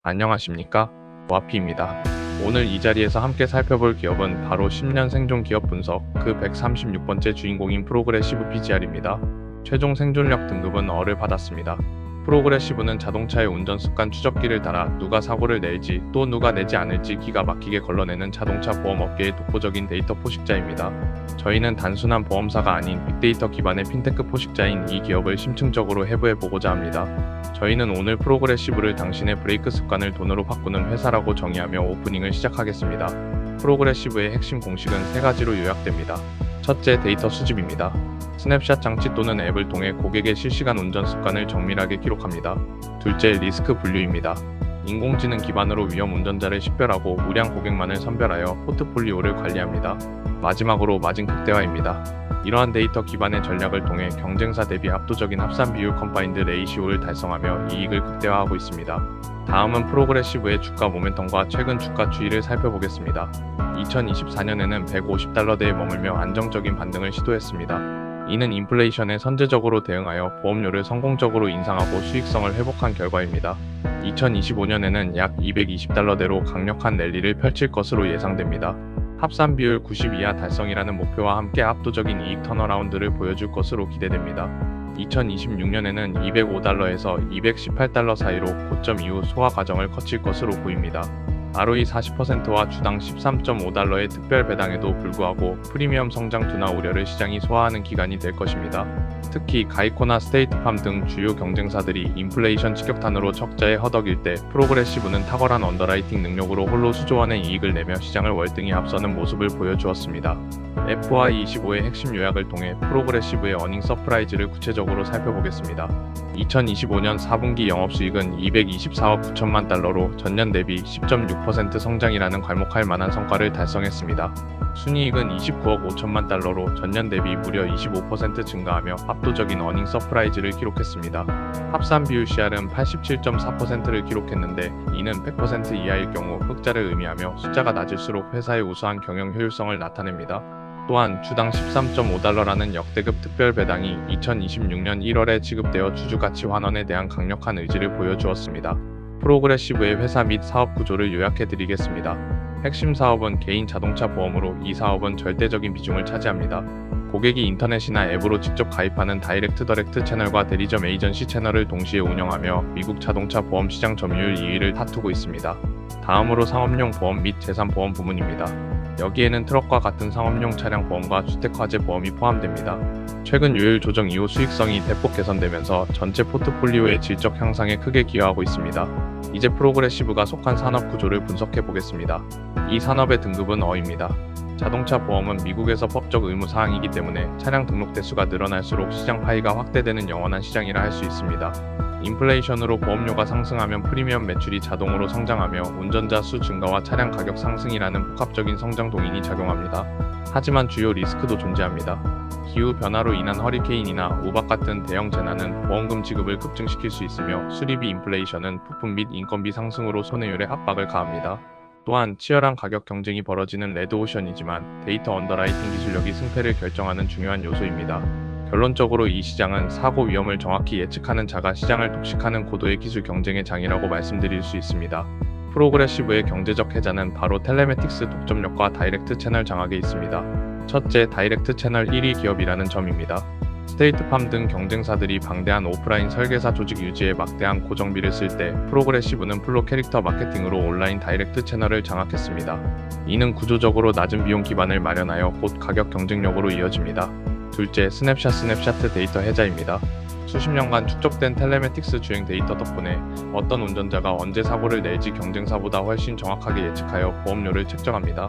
안녕하십니까? 와피입니다. 오늘 이 자리에서 함께 살펴볼 기업은 바로 10년 생존 기업 분석 그 136번째 주인공인 프로그레시브 PGR입니다. 최종 생존력 등급은 어를 받았습니다. 프로그레시브는 자동차의 운전 습관 추적기를 달아 누가 사고를 낼지 또 누가 내지 않을지 기가 막히게 걸러내는 자동차 보험 업계의 독보적인 데이터 포식자입니다. 저희는 단순한 보험사가 아닌 빅데이터 기반의 핀테크 포식자인 이 기업을 심층적으로 해부해보고자 합니다. 저희는 오늘 프로그레시브를 당신의 브레이크 습관을 돈으로 바꾸는 회사라고 정의하며 오프닝을 시작하겠습니다. 프로그레시브의 핵심 공식은 세 가지로 요약됩니다. 첫째, 데이터 수집입니다. 스냅샷 장치 또는 앱을 통해 고객의 실시간 운전 습관을 정밀하게 기록합니다. 둘째, 리스크 분류입니다. 인공지능 기반으로 위험 운전자를 식별하고 우량 고객만을 선별하여 포트폴리오를 관리합니다. 마지막으로 마진 극대화입니다. 이러한 데이터 기반의 전략을 통해 경쟁사 대비 압도적인 합산 비율 컴바인드 레이시오를 달성하며 이익을 극대화하고 있습니다. 다음은 프로그레시브의 주가 모멘텀과 최근 주가 추이를 살펴보겠습니다. 2024년에는 150달러대에 머물며 안정적인 반등을 시도했습니다. 이는 인플레이션에 선제적으로 대응하여 보험료를 성공적으로 인상하고 수익성을 회복한 결과입니다. 2025년에는 약 220달러대로 강력한 랠리를 펼칠 것으로 예상됩니다. 합산 비율 90 이하 달성이라는 목표와 함께 압도적인 이익 턴어라운드를 보여줄 것으로 기대됩니다. 2026년에는 205달러에서 218달러 사이로 고점 이후 소화 과정을 거칠 것으로 보입니다. ROE 40%와 주당 13.5달러의 특별 배당에도 불구하고 프리미엄 성장 둔화 우려를 시장이 소화하는 기간이 될 것입니다. 특히 가이코나 스테이트팜 등 주요 경쟁사들이 인플레이션 직격탄으로 적자에 허덕일 때 프로그레시브는 탁월한 언더라이팅 능력으로 홀로 수조원의 이익을 내며 시장을 월등히 앞서는 모습을 보여주었습니다. FY25의 핵심 요약을 통해 프로그레시브의 어닝 서프라이즈를 구체적으로 살펴보겠습니다. 2025년 4분기 영업수익은 224억 9천만 달러로 전년 대비 10.6% 성장이라는 괄목할 만한 성과를 달성했습니다. 순이익은 29억 5천만 달러로 전년 대비 무려 25% 증가하며 압도적인 어닝 서프라이즈를 기록했습니다. 합산 비율 CR은 87.4%를 기록했는데 이는 100% 이하일 경우 흑자를 의미하며 숫자가 낮을수록 회사의 우수한 경영 효율성을 나타냅니다. 또한 주당 13.5달러라는 역대급 특별 배당이 2026년 1월에 지급되어 주주가치 환원에 대한 강력한 의지를 보여주었습니다. 프로그레시브의 회사 및 사업 구조를 요약해드리겠습니다. 핵심 사업은 개인 자동차 보험으로 이 사업은 절대적인 비중을 차지합니다. 고객이 인터넷이나 앱으로 직접 가입하는 다이렉트 채널과 대리점 에이전시 채널을 동시에 운영하며 미국 자동차 보험 시장 점유율 2위를 다투고 있습니다. 다음으로 상업용 보험 및 재산보험 부문입니다. 여기에는 트럭과 같은 상업용 차량 보험과 주택화재 보험이 포함됩니다. 최근 요율 조정 이후 수익성이 대폭 개선되면서 전체 포트폴리오의 질적 향상에 크게 기여하고 있습니다. 이제 프로그레시브가 속한 산업 구조를 분석해 보겠습니다. 이 산업의 등급은 어입니다. 자동차 보험은 미국에서 법적 의무 사항이기 때문에 차량 등록 대수가 늘어날수록 시장 파이가 확대되는 영원한 시장이라 할 수 있습니다. 인플레이션으로 보험료가 상승하면 프리미엄 매출이 자동으로 성장하며 운전자 수 증가와 차량 가격 상승이라는 복합적인 성장 동인이 작용합니다. 하지만 주요 리스크도 존재합니다. 기후 변화로 인한 허리케인이나 우박 같은 대형 재난은 보험금 지급을 급증시킬 수 있으며 수리비 인플레이션은 부품 및 인건비 상승으로 손해율에 압박을 가합니다. 또한 치열한 가격 경쟁이 벌어지는 레드오션이지만 데이터 언더라이팅 기술력이 승패를 결정하는 중요한 요소입니다. 결론적으로 이 시장은 사고 위험을 정확히 예측하는 자가 시장을 독식하는 고도의 기술 경쟁의 장이라고 말씀드릴 수 있습니다. 프로그레시브의 경제적 해자는 바로 텔레매틱스 독점력과 다이렉트 채널 장악에 있습니다. 첫째, 다이렉트 채널 1위 기업이라는 점입니다. 스테이트팜 등 경쟁사들이 방대한 오프라인 설계사 조직 유지에 막대한 고정비를 쓸 때 프로그레시브는 플로 캐릭터 마케팅으로 온라인 다이렉트 채널을 장악했습니다. 이는 구조적으로 낮은 비용 기반을 마련하여 곧 가격 경쟁력으로 이어집니다. 둘째, 스냅샷 데이터 해자입니다. 수십 년간 축적된 텔레매틱스 주행 데이터 덕분에 어떤 운전자가 언제 사고를 낼지 경쟁사보다 훨씬 정확하게 예측하여 보험료를 책정합니다.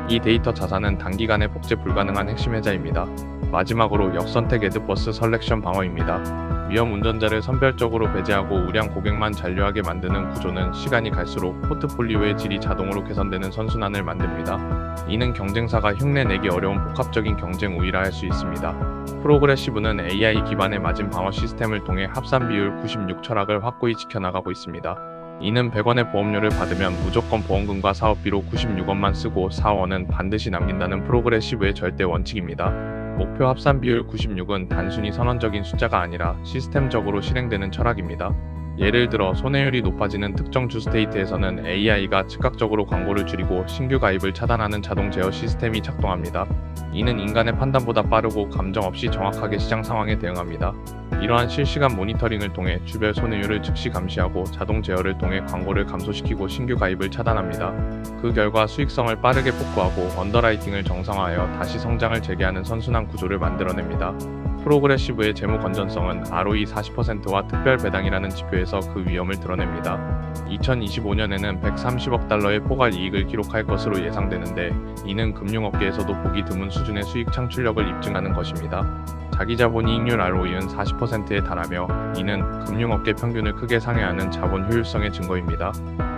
이 데이터 자산은 단기간에 복제 불가능한 핵심 해자입니다. 마지막으로 역선택 애드버스 설렉션 방어입니다. 위험 운전자를 선별적으로 배제하고 우량 고객만 잔류하게 만드는 구조는 시간이 갈수록 포트폴리오의 질이 자동으로 개선되는 선순환을 만듭니다. 이는 경쟁사가 흉내내기 어려운 복합적인 경쟁 우위라 할 수 있습니다. 프로그레시브는 AI 기반의 마진 방어 시스템을 통해 합산 비율 96 철학을 확고히 지켜나가고 있습니다. 이는 100원의 보험료를 받으면 무조건 보험금과 사업비로 96원만 쓰고 4원은 반드시 남긴다는 프로그레시브의 절대 원칙입니다. 목표 합산 비율 96은 단순히 선언적인 숫자가 아니라 시스템적으로 실행되는 철학입니다. 예를 들어 손해율이 높아지는 특정 주 스테이트에서는 AI가 즉각적으로 광고를 줄이고 신규 가입을 차단하는 자동 제어 시스템이 작동합니다. 이는 인간의 판단보다 빠르고 감정 없이 정확하게 시장 상황에 대응합니다. 이러한 실시간 모니터링을 통해 주별 손해율을 즉시 감시하고 자동 제어를 통해 광고를 감소시키고 신규 가입을 차단합니다. 그 결과 수익성을 빠르게 복구하고 언더라이팅을 정상화하여 다시 성장을 재개하는 선순환 구조를 만들어냅니다. 프로그레시브의 재무 건전성은 ROE 40%와 특별 배당이라는 지표에서 그 위험을 드러냅니다. 2025년에는 130억 달러의 포괄 이익을 기록할 것으로 예상되는데, 이는 금융업계에서도 보기 드문 수준의 수익 창출력을 입증하는 것입니다. 자기자본이익률 ROE는 40%에 달하며, 이는 금융업계 평균을 크게 상회하는 자본 효율성의 증거입니다.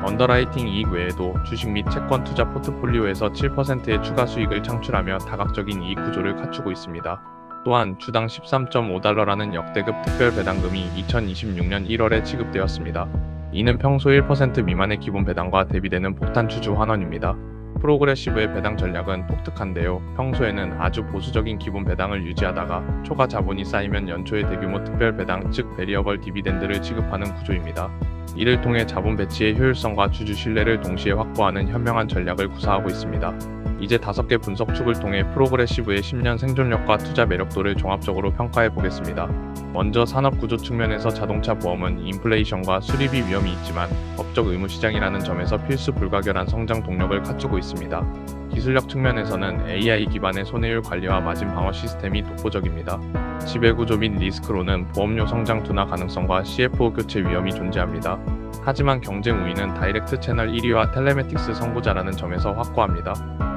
언더라이팅 이익 외에도 주식 및 채권 투자 포트폴리오에서 7%의 추가 수익을 창출하며 다각적인 이익 구조를 갖추고 있습니다. 또한 주당 13.5달러라는 역대급 특별 배당금이 2026년 1월에 지급되었습니다. 이는 평소 1% 미만의 기본 배당과 대비되는 폭탄 주주 환원입니다. 프로그레시브의 배당 전략은 독특한데요. 평소에는 아주 보수적인 기본 배당을 유지하다가 초과 자본이 쌓이면 연초에 대규모 특별 배당, 즉 베리어벌 디비덴드를 지급하는 구조입니다. 이를 통해 자본 배치의 효율성과 주주 신뢰를 동시에 확보하는 현명한 전략을 구사하고 있습니다. 이제 5개 분석축을 통해 프로그레시브의 10년 생존력과 투자 매력도를 종합적으로 평가해 보겠습니다. 먼저 산업구조 측면에서 자동차 보험은 인플레이션과 수리비 위험이 있지만 법적 의무 시장이라는 점에서 필수 불가결한 성장 동력을 갖추고 있습니다. 기술력 측면에서는 AI 기반의 손해율 관리와 마진 방어 시스템이 독보적입니다. 지배구조 및 리스크로는 보험료 성장 둔화 가능성과 CFO 교체 위험이 존재합니다. 하지만 경쟁 우위는 다이렉트 채널 1위와 텔레매틱스 선구자라는 점에서 확고합니다.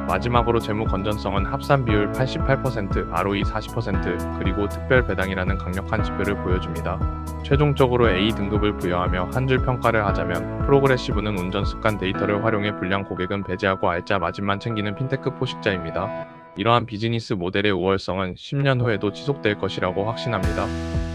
마지막으로 재무 건전성은 합산 비율 88%, ROE 40%, 그리고 특별 배당이라는 강력한 지표를 보여줍니다. 최종적으로 A등급을 부여하며 한 줄 평가를 하자면 프로그레시브는 운전 습관 데이터를 활용해 불량 고객은 배제하고 알짜 마진만 챙기는 핀테크 포식자입니다. 이러한 비즈니스 모델의 우월성은 10년 후에도 지속될 것이라고 확신합니다.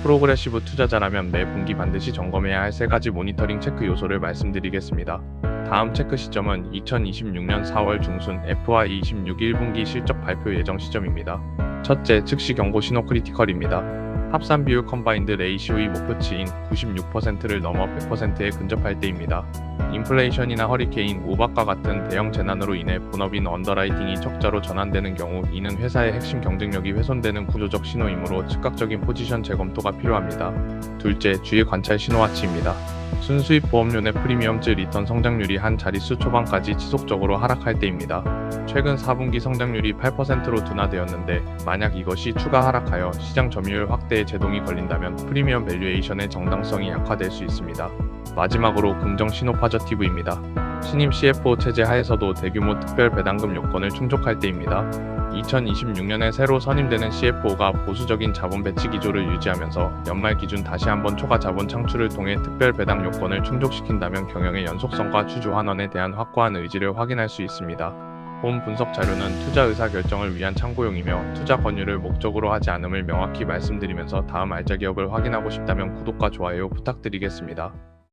프로그레시브 투자자라면 매 분기 반드시 점검해야 할 3가지 모니터링 체크 요소를 말씀드리겠습니다. 다음 체크 시점은 2026년 4월 중순 FY26 1분기 실적 발표 예정 시점입니다. 첫째, 즉시 경고 신호 크리티컬입니다. 합산 비율 컴바인드 레이시오의 목표치인 96%를 넘어 100%에 근접할 때입니다. 인플레이션이나 허리케인, 우박과 같은 대형 재난으로 인해 본업인 언더라이팅이 적자로 전환되는 경우, 이는 회사의 핵심 경쟁력이 훼손되는 구조적 신호이므로 즉각적인 포지션 재검토가 필요합니다. 둘째, 주의 관찰 신호와치입니다. 순수입 보험료 내 프리미엄즈 리턴 성장률이 한 자릿수 초반까지 지속적으로 하락할 때입니다. 최근 4분기 성장률이 8%로 둔화되었는데, 만약 이것이 추가 하락하여 시장 점유율 확대에 제동이 걸린다면 프리미엄 밸류에이션의 정당성이 약화될 수 있습니다. 마지막으로 긍정 신호 파저티브입니다. 신임 CFO 체제 하에서도 대규모 특별 배당금 요건을 충족할 때입니다. 2026년에 새로 선임되는 CFO가 보수적인 자본 배치 기조를 유지하면서 연말 기준 다시 한번 초과 자본 창출을 통해 특별 배당 요건을 충족시킨다면 경영의 연속성과 주주 환원에 대한 확고한 의지를 확인할 수 있습니다. 본 분석 자료는 투자 의사 결정을 위한 참고용이며 투자 권유를 목적으로 하지 않음을 명확히 말씀드리면서 다음 알짜 기업을 확인하고 싶다면 구독과 좋아요 부탁드리겠습니다.